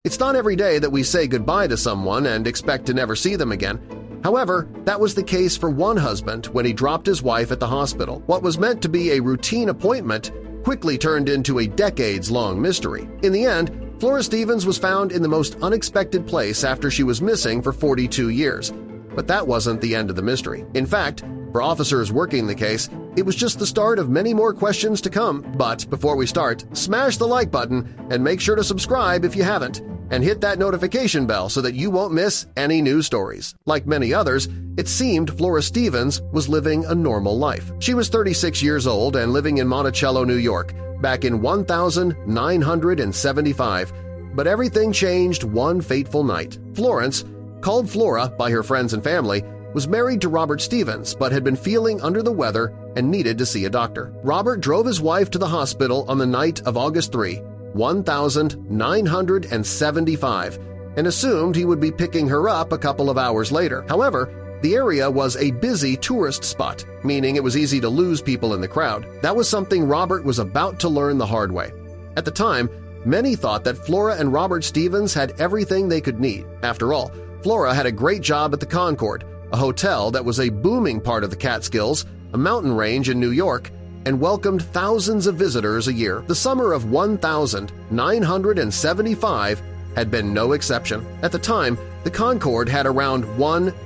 It's not every day that we say goodbye to someone and expect to never see them again. However, that was the case for one husband when he dropped his wife at the hospital. What was meant to be a routine appointment quickly turned into a decades-long mystery. In the end, Flora Stevens was found in the most unexpected place after she was missing for 42 years. But that wasn't the end of the mystery. In fact, for officers working the case, it was just the start of many more questions to come. But before we start, smash the like button and make sure to subscribe if you haven't, and hit that notification bell so that you won't miss any new stories. Like many others, it seemed Flora Stevens was living a normal life. She was 36 years old and living in Monticello, New York, back in 1975. But everything changed one fateful night. Florence, called Flora by her friends and family, was married to Robert Stevens but had been feeling under the weather and needed to see a doctor. Robert drove his wife to the hospital on the night of August 3, 1975, and assumed he would be picking her up a couple of hours later. However, the area was a busy tourist spot, meaning it was easy to lose people in the crowd. That was something Robert was about to learn the hard way. At the time, many thought that Flora and Robert Stevens had everything they could need. After all, Flora had a great job at the Concord, a hotel that was a booming part of the Catskills, a mountain range in New York, and welcomed thousands of visitors a year. The summer of 1975 had been no exception. At the time, the Concord had around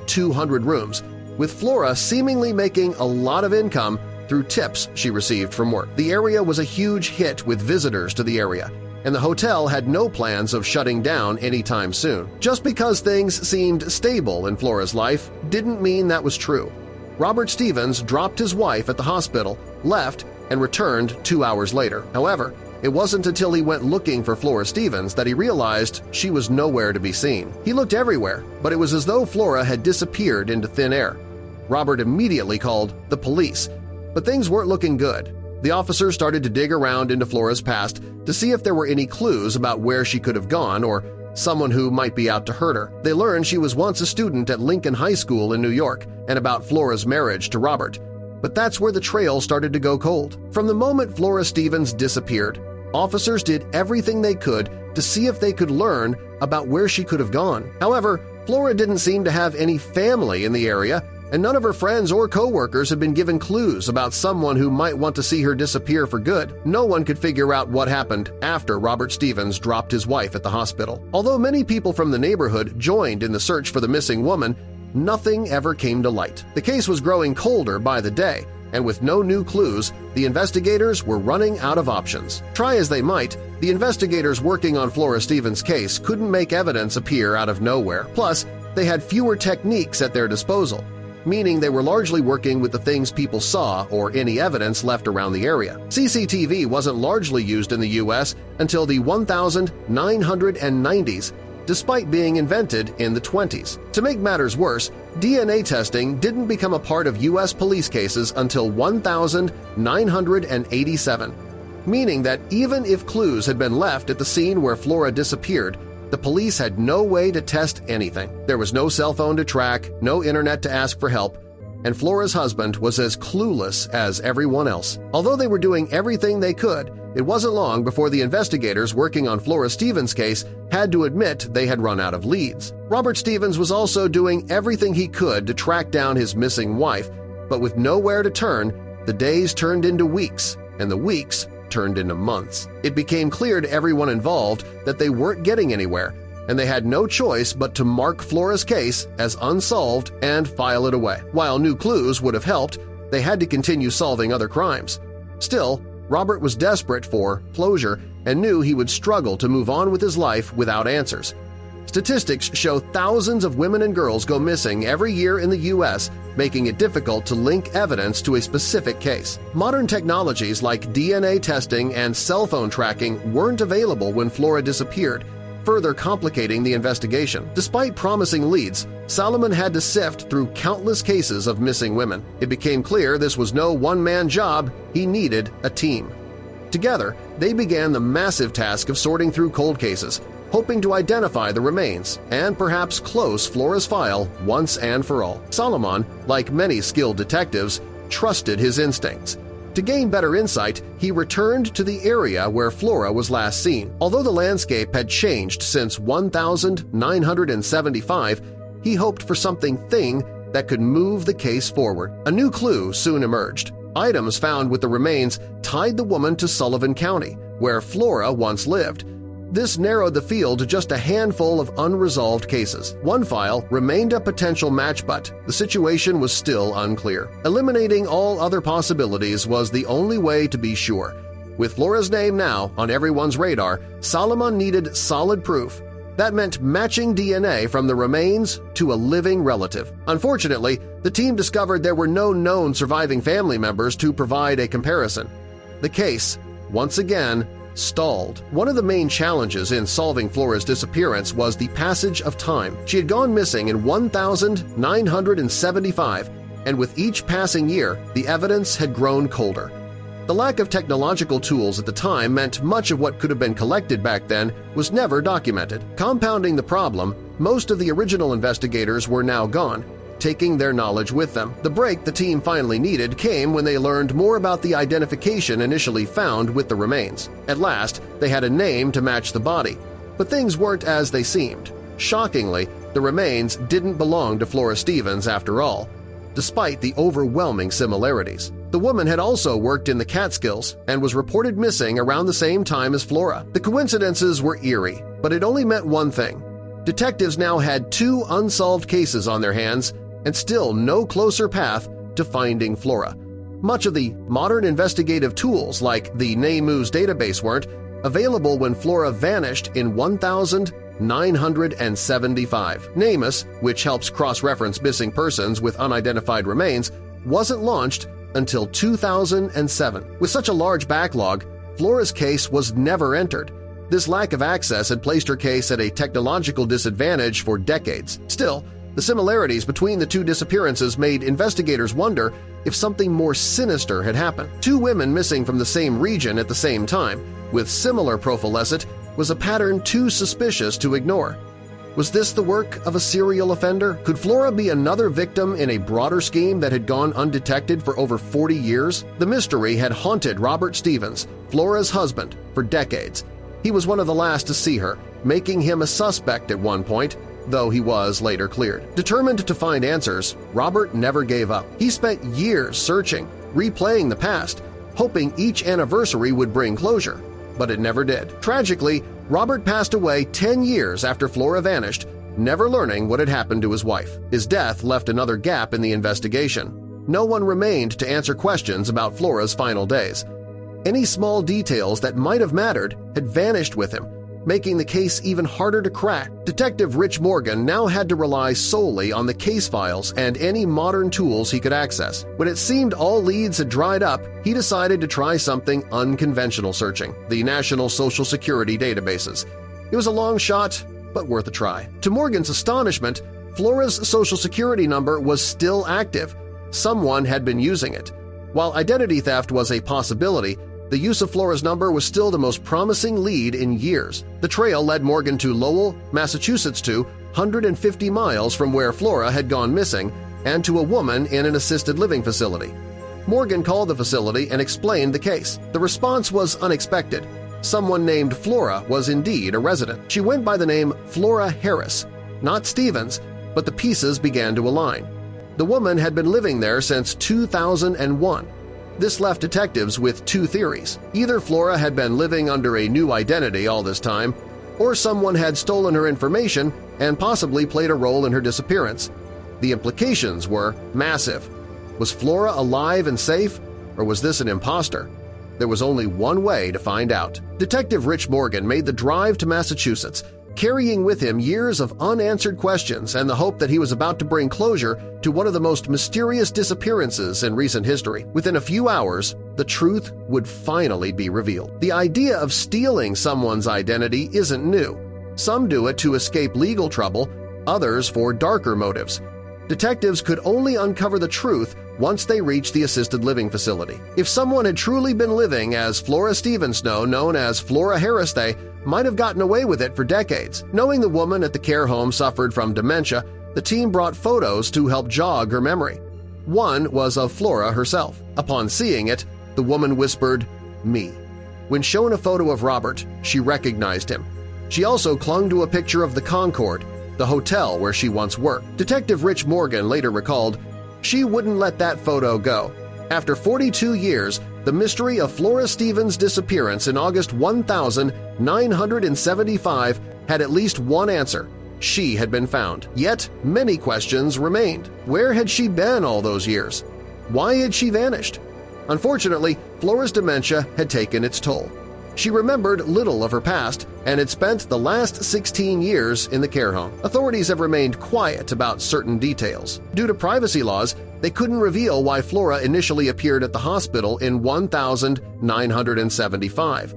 200 rooms, with Flora seemingly making a lot of income through tips she received from work. The area was a huge hit with visitors to the area, and the hotel had no plans of shutting down anytime soon. Just because things seemed stable in Flora's life didn't mean that was true. Robert Stevens dropped his wife at the hospital, left, and returned 2 hours later. However, it wasn't until he went looking for Flora Stevens that he realized she was nowhere to be seen. He looked everywhere, but it was as though Flora had disappeared into thin air. Robert immediately called the police, but things weren't looking good. The officers started to dig around into Flora's past to see if there were any clues about where she could have gone or someone who might be out to hurt her. They learned she was once a student at Lincoln High School in New York and about Flora's marriage to Robert. But that's where the trail started to go cold. From the moment Flora Stevens disappeared, officers did everything they could to see if they could learn about where she could have gone. However, Flora didn't seem to have any family in the area, and none of her friends or co-workers had been given clues about someone who might want to see her disappear for good. No one could figure out what happened after Robert Stevens dropped his wife at the hospital. Although many people from the neighborhood joined in the search for the missing woman, nothing ever came to light. The case was growing colder by the day, and with no new clues, the investigators were running out of options. Try as they might, the investigators working on Flora Stevens' case couldn't make evidence appear out of nowhere. Plus, they had fewer techniques at their disposal, meaning they were largely working with the things people saw or any evidence left around the area. CCTV wasn't largely used in the U.S. until the 1990s, despite being invented in the 20s. To make matters worse, DNA testing didn't become a part of U.S. police cases until 1987, meaning that even if clues had been left at the scene where Flora disappeared, the police had no way to test anything. There was no cell phone to track, no internet to ask for help, and Flora's husband was as clueless as everyone else. Although they were doing everything they could, it wasn't long before the investigators working on Flora Stevens' case had to admit they had run out of leads. Robert Stevens was also doing everything he could to track down his missing wife, but with nowhere to turn, the days turned into weeks, and the weeks turned into months. It became clear to everyone involved that they weren't getting anywhere, and they had no choice but to mark Flora's case as unsolved and file it away. While new clues would have helped, they had to continue solving other crimes. Still, Robert was desperate for closure and knew he would struggle to move on with his life without answers. Statistics show thousands of women and girls go missing every year in the U.S., making it difficult to link evidence to a specific case. Modern technologies like DNA testing and cell phone tracking weren't available when Flora disappeared, further complicating the investigation. Despite promising leads, Solomon had to sift through countless cases of missing women. It became clear this was no one-man job, he needed a team. Together, they began the massive task of sorting through cold cases, hoping to identify the remains and perhaps close Flora's file once and for all. Solomon, like many skilled detectives, trusted his instincts. To gain better insight, he returned to the area where Flora was last seen. Although the landscape had changed since 1975, he hoped for something that could move the case forward. A new clue soon emerged. Items found with the remains tied the woman to Sullivan County, where Flora once lived. This narrowed the field to just a handful of unresolved cases. One file remained a potential match, but the situation was still unclear. Eliminating all other possibilities was the only way to be sure. With Flora's name now on everyone's radar, Solomon needed solid proof. That meant matching DNA from the remains to a living relative. Unfortunately, the team discovered there were no known surviving family members to provide a comparison. The case, once again, stalled. One of the main challenges in solving Flora's disappearance was the passage of time. She had gone missing in 1975, and with each passing year, the evidence had grown colder. The lack of technological tools at the time meant much of what could have been collected back then was never documented. Compounding the problem, most of the original investigators were now gone, taking their knowledge with them. The break the team finally needed came when they learned more about the identification initially found with the remains. At last, they had a name to match the body, but things weren't as they seemed. Shockingly, the remains didn't belong to Flora Stevens after all, despite the overwhelming similarities. The woman had also worked in the Catskills and was reported missing around the same time as Flora. The coincidences were eerie, but it only meant one thing. Detectives now had two unsolved cases on their hands and still no closer path to finding Flora. Much of the modern investigative tools like the NAMU's database weren't available when Flora vanished in 1975. NAMUS, which helps cross-reference missing persons with unidentified remains, wasn't launched until 2007. With such a large backlog, Flora's case was never entered. This lack of access had placed her case at a technological disadvantage for decades. Still, the similarities between the two disappearances made investigators wonder if something more sinister had happened. Two women missing from the same region at the same time, with similar profilicity, was a pattern too suspicious to ignore. Was this the work of a serial offender? Could Flora be another victim in a broader scheme that had gone undetected for over 40 years? The mystery had haunted Robert Stevens, Flora's husband, for decades. He was one of the last to see her, making him a suspect at one point, though he was later cleared. Determined to find answers, Robert never gave up. He spent years searching, replaying the past, hoping each anniversary would bring closure, but it never did. Tragically, Robert passed away 10 years after Flora vanished, never learning what had happened to his wife. His death left another gap in the investigation. No one remained to answer questions about Flora's final days. Any small details that might have mattered had vanished with him, making the case even harder to crack. Detective Rich Morgan now had to rely solely on the case files and any modern tools he could access. When it seemed all leads had dried up, he decided to try something unconventional searching, the National Social Security databases. It was a long shot, but worth a try. To Morgan's astonishment, Flora's Social Security number was still active. Someone had been using it. While identity theft was a possibility, the use of Flora's number was still the most promising lead in years. The trail led Morgan to Lowell, Massachusetts, 150 miles from where Flora had gone missing, and to a woman in an assisted living facility. Morgan called the facility and explained the case. The response was unexpected. Someone named Flora was indeed a resident. She went by the name Flora Harris, not Stevens, but the pieces began to align. The woman had been living there since 2001. This left detectives with two theories. Either Flora had been living under a new identity all this time, or someone had stolen her information and possibly played a role in her disappearance. The implications were massive. Was Flora alive and safe, or was this an imposter? There was only one way to find out. Detective Rich Morgan made the drive to Massachusetts, carrying with him years of unanswered questions and the hope that he was about to bring closure to one of the most mysterious disappearances in recent history. Within a few hours, the truth would finally be revealed. The idea of stealing someone's identity isn't new. Some do it to escape legal trouble, others for darker motives. Detectives could only uncover the truth once they reached the assisted living facility. If someone had truly been living as Flora Stevens, known as Flora Harris, they might have gotten away with it for decades. Knowing the woman at the care home suffered from dementia, the team brought photos to help jog her memory. One was of Flora herself. Upon seeing it, The woman whispered, "Me." When shown a photo of Robert, she recognized him. She also clung to a picture of the Concord, the hotel where she once worked. Detective Rich Morgan later recalled, "She wouldn't let that photo go." After 42 years, the mystery of Flora Stevens' disappearance in August 1975 had at least one answer. She had been found. Yet, many questions remained. Where had she been all those years? Why had she vanished? Unfortunately, Flora's dementia had taken its toll. She remembered little of her past and had spent the last 16 years in the care home. Authorities have remained quiet about certain details. Due to privacy laws, they couldn't reveal why Flora initially appeared at the hospital in 1975.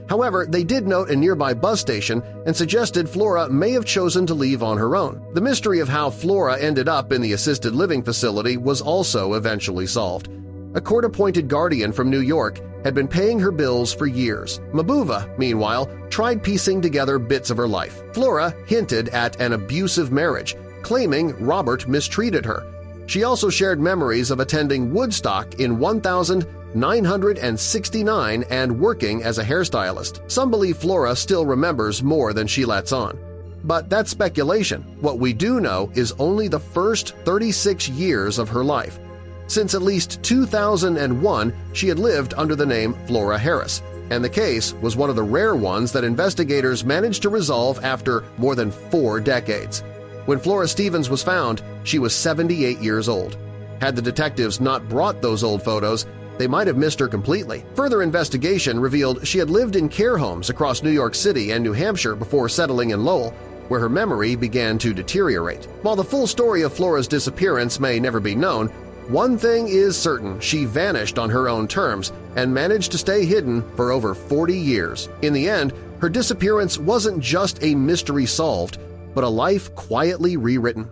However, they did note a nearby bus station and suggested Flora may have chosen to leave on her own. The mystery of how Flora ended up in the assisted living facility was also eventually solved. A court-appointed guardian from New York had been paying her bills for years. Mabuva, meanwhile, tried piecing together bits of her life. Flora hinted at an abusive marriage, claiming Robert mistreated her. She also shared memories of attending Woodstock in 1969 and working as a hairstylist. Some believe Flora still remembers more than she lets on. But that's speculation. What we do know is only the first 36 years of her life. Since at least 2001, she had lived under the name Flora Harris, and the case was one of the rare ones that investigators managed to resolve after more than 4 decades. When Flora Stevens was found, she was 78 years old. Had the detectives not brought those old photos, they might have missed her completely. Further investigation revealed she had lived in care homes across New York City and New Hampshire before settling in Lowell, where her memory began to deteriorate. While the full story of Flora's disappearance may never be known, one thing is certain: she vanished on her own terms and managed to stay hidden for over 40 years. In the end, her disappearance wasn't just a mystery solved, but a life quietly rewritten.